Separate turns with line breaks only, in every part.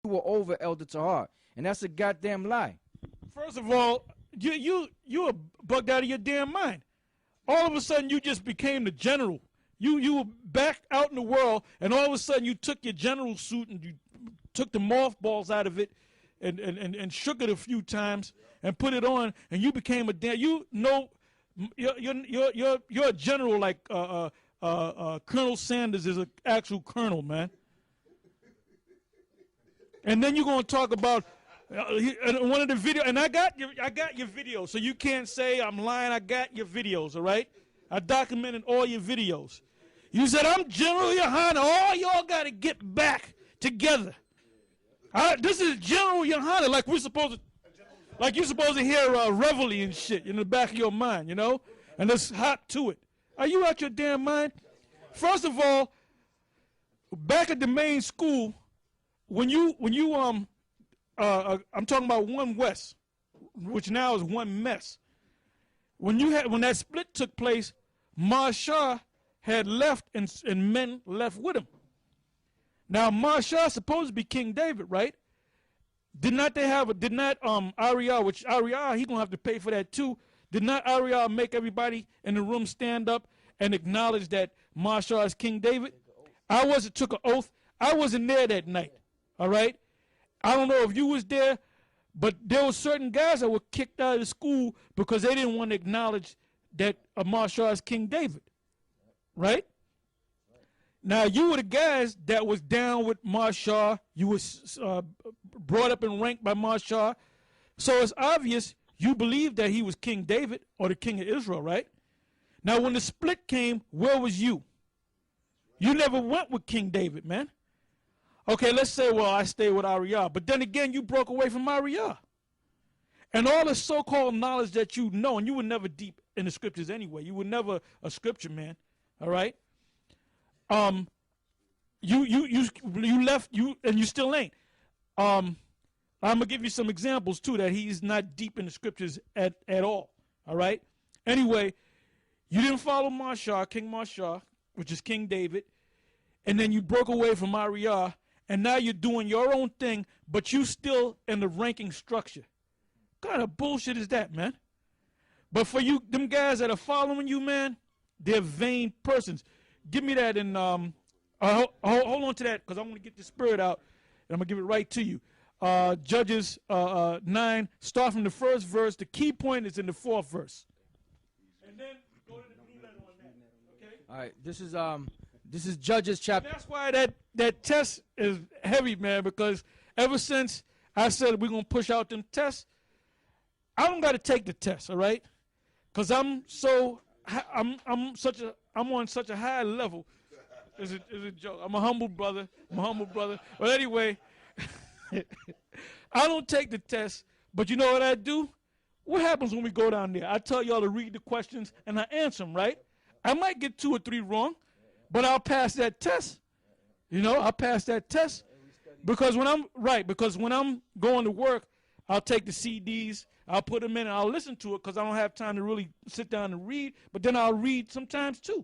You were over Elder Tahar, and that's a goddamn lie.
First of all, you are bugged out of your damn mind. All of a sudden, you just became the general. You were back out in the world, and all of a sudden, you took your general suit and you took the mothballs out of it, and shook it a few times and put it on, and you became a damn. You know, you're a general like Colonel Sanders is an actual colonel, man. And then you're gonna talk about one of the video, and I got your video, so you can't say I'm lying. I got your videos, all right? I documented all your videos. You said I'm General Yohana. All y'all got to get back together. This is General Yohana, like you're supposed to hear reveille and shit in the back of your mind, you know, and it's hot to it. Are you out your damn mind? First of all, back at the main school, when you I'm talking about One West, which now is One Mess. When that split took place, Marshall had left and men left with him. Now Marshall supposed to be King David, right? Did not Ariel, which Ariel, he gonna have to pay for that too. Did not Ariel make everybody in the room stand up and acknowledge that Marshall is King David? Took an oath. I wasn't there that night. All right. I don't know if you was there, but there were certain guys that were kicked out of the school because they didn't want to acknowledge that Marshall is King David. Right? Now, you were the guys that was down with Marshall. You was brought up and ranked by Marshall. So it's obvious you believe that he was King David or the king of Israel, right? Now, when the split came, where was you? You never went with King David, man. Okay, let's say, well, I stayed with Ariel. But then again, you broke away from Ariel. And all the so-called knowledge that you know, and you were never deep in the scriptures anyway. You were never a scripture man, all right? You left, and you still ain't. I'm going to give you some examples, too, that he's not deep in the scriptures at all right? Anyway, you didn't follow Marshall, King Marshall, which is King David, and then you broke away from Ariel, and now you're doing your own thing, but you still in the ranking structure. What kind of bullshit is that, man? But for you, them guys that are following you, man, they're vain persons. Give me that and hold on to that because I want to get the spirit out, and I'm going to give it right to you. Judges 9, start from the first verse. The key point is in the 4th verse. And then go to the blue letter on that, okay?
All right, this is Judges chapter.
And that's why that test is heavy, man, because ever since I said we're going to push out them tests, I don't got to take the test, all right? Because I'm on such a high level. It's a joke. I'm a humble brother. But anyway, I don't take the test, but you know what I do? What happens when we go down there? I tell y'all to read the questions, and I answer them, right? I might get 2 or 3 wrong, but I'll pass that test. You know, I'll pass that test. Because when I'm going to work, I'll take the CDs, I'll put them in, and I'll listen to it because I don't have time to really sit down and read, but then I'll read sometimes too.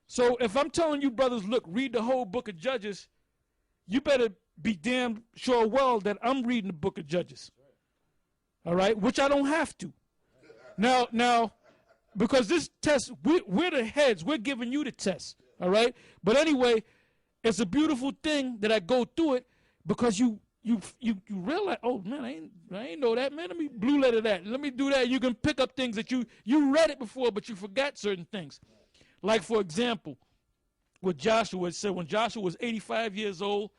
So if I'm telling you, brothers, look, read the whole book of Judges, you better be damn sure well that I'm reading the book of Judges. All right? Which I don't have to. Now, because this test, we're the heads. We're giving you the test. All right? But anyway, it's a beautiful thing that I go through it because you realize, oh, man, I ain't know that, man. Let me blue letter that. Let me do that. You can pick up things that you read it before, but you forgot certain things. Like, for example, with Joshua, it said when Joshua was 85 years old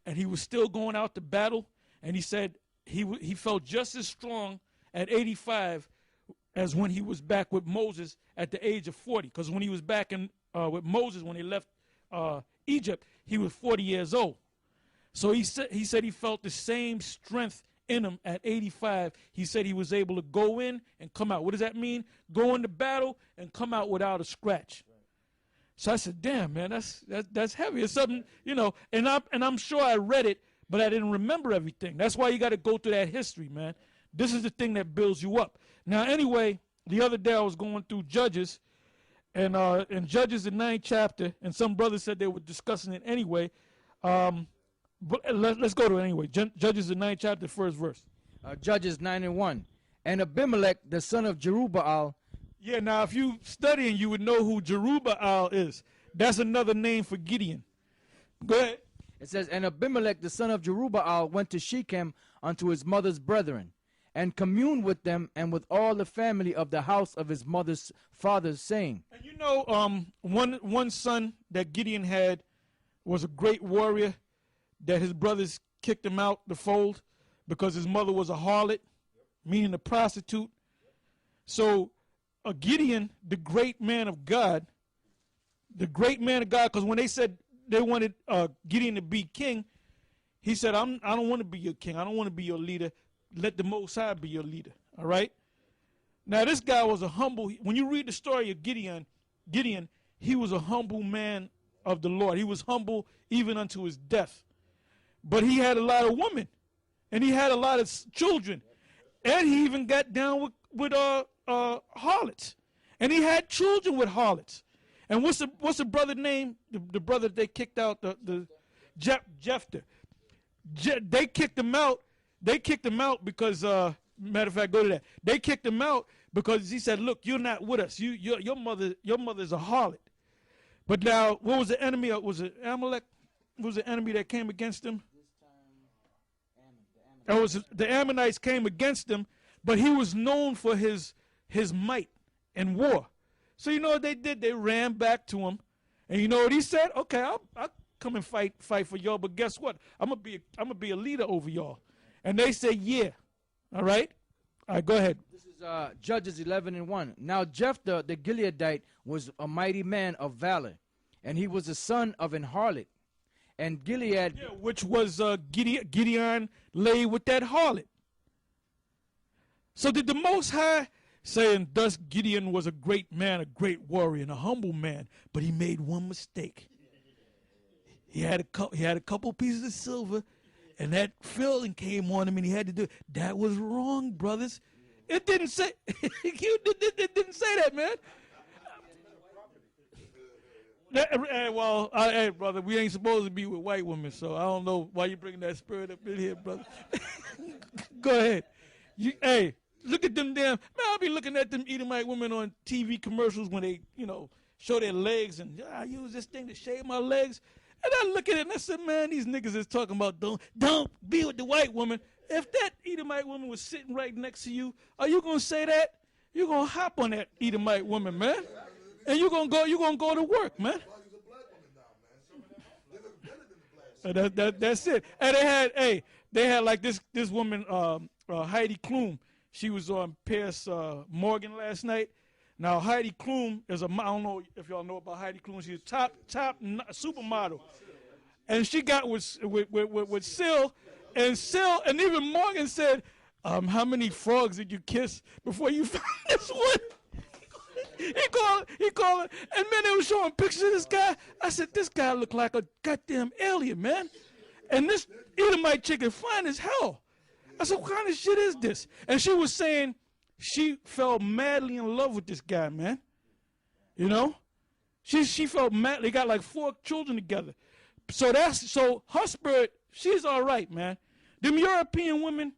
and he was still going out to battle, and he said he felt just as strong at 85 as when he was back with Moses at the age of 40. Because when he was back with Moses, when he left Egypt, he was 40 years old. So he said he felt the same strength in him at 85. He said he was able to go in and come out. What does that mean? Go into battle and come out without a scratch. So I said, damn, man, that's heavy. It's something, you know, and I'm sure I read it, but I didn't remember everything. That's why you got to go through that history, man. This is the thing that builds you up. Now, anyway, the other day I was going through Judges, and in Judges, the 9th chapter, and some brothers said they were discussing it anyway, But let's go to it anyway. Judges the 9th chapter, first verse.
Judges 9:1. And Abimelech, the son of Jerubbaal.
Yeah, now if you studying, you would know who Jerubbaal is. That's another name for Gideon. Go ahead.
It says, and Abimelech, the son of Jerubbaal, went to Shechem unto his mother's brethren, and communed with them and with all the family of the house of his mother's fathers, saying.
And you know, one son that Gideon had was a great warrior that his brothers kicked him out the fold because his mother was a harlot, meaning a prostitute. So Gideon, the great man of God, because when they said they wanted Gideon to be king, he said, I don't want to be your king. I don't want to be your leader. Let the Most High be your leader. All right? Now, this guy was a humble, when you read the story of Gideon, he was a humble man of the Lord. He was humble even unto his death. But he had a lot of women, and he had a lot of children, and he even got down with harlots, and he had children with harlots. And what's the brother name? The brother they kicked out, the Jephthah. They kicked him out. They kicked him out because, matter of fact, go to that. They kicked him out because he said, "Look, you're not with us. Your mother's a harlot." But now, what was the enemy? Was it Amalek? What was the enemy that came against him? It was the Ammonites came against him, but he was known for his might in war. So you know what they did? They ran back to him, and you know what he said? Okay, I'll come and fight for y'all. But guess what? I'm gonna be a leader over y'all. And they say, yeah. All right. All right. Go ahead.
This is Judges 11:1. Now Jephthah the Gileadite was a mighty man of valor, and he was the son of an harlot. And Gilead,
yeah, which was Gideon lay with that harlot. So did the Most High saying, thus Gideon was a great man, a great warrior, and a humble man, but he made one mistake. He had a couple pieces of silver, and that feeling came on him, and he had to do it. That was wrong, brothers. It didn't say. It didn't say that, man. Hey, brother, we ain't supposed to be with white women, so I don't know why you bringing that spirit up in here, brother. Go ahead. Hey, look at them damn. Man, I'll be looking at them Edomite women on TV commercials when they, show their legs, and I use this thing to shave my legs. And I look at it and I said, man, these niggas is talking about don't be with the white woman. If that Edomite woman was sitting right next to you, are you gonna say that? You're gonna hop on that Edomite woman, man. And you're gonna go to work, man. That's it. And they had like this woman, Heidi Klum. She was on Piers Morgan last night. Now Heidi Klum is I don't know if y'all know about Heidi Klum. She's a top supermodel, and she got with Syl, and even Morgan said, "How many frogs did you kiss before you found this one?" He called it, and man, they were showing pictures of this guy. I said, this guy looked like a goddamn alien, man. And this Edomite chick is fine as hell. I said, what kind of shit is this? And she was saying she fell madly in love with this guy, man. You know? She felt mad. They got like 4 children together. So her spirit, she's all right, man. Them European women,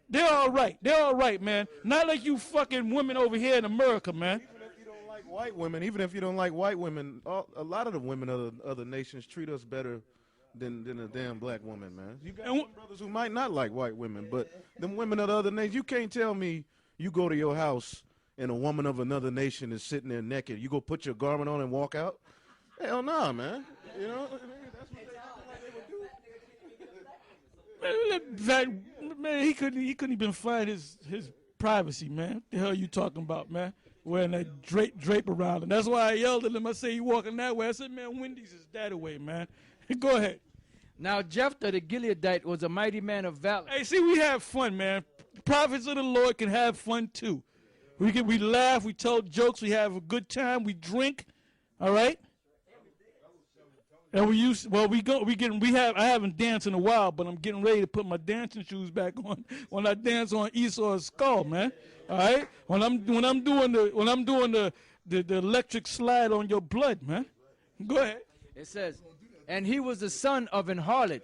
they're all right. They're all right, man. Not like you fucking women over here in America, man.
Even if you don't like white women, a lot of the women of other nations treat us better than a damn black woman, man. You got some brothers who might not like white women, but them women of the other nations, you can't tell me you go to your house and a woman of another nation is sitting there naked. You go put your garment on and walk out? Hell nah, man. You know, that's what they
Man, he couldn't even find his privacy, man. What the hell you talking about, man? Wearing that drape around him. That's why I yelled at him. I said, you walking that way. I said, man, Wendy's is that way, man. Go ahead.
Now Jephthah the Gileadite was a mighty man of valor.
Hey, see, we have fun, man. Prophets of the Lord can have fun too. We laugh, we tell jokes, we have a good time, we drink, all right? And I haven't danced in a while, but I'm getting ready to put my dancing shoes back on when I dance on Esau's skull, man. All right? When I'm doing the electric slide on your blood, man. Go ahead.
It says, and he was the son of an harlot,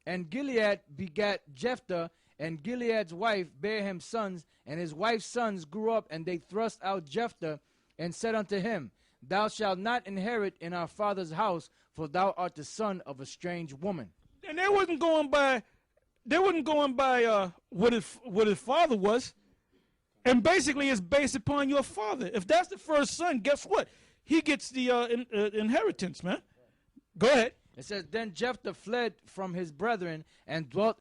And Gilead begat Jephthah, and Gilead's wife bare him sons, and his wife's sons grew up, and they thrust out Jephthah, and said unto him, Thou shalt not inherit in our father's house, for thou art the son of a strange woman.
And they wasn't going by what his father was. And basically it's based upon your father. If that's the first son, guess what? He gets the inheritance, man. Go ahead.
It says, Then Jephthah fled from his brethren and dwelt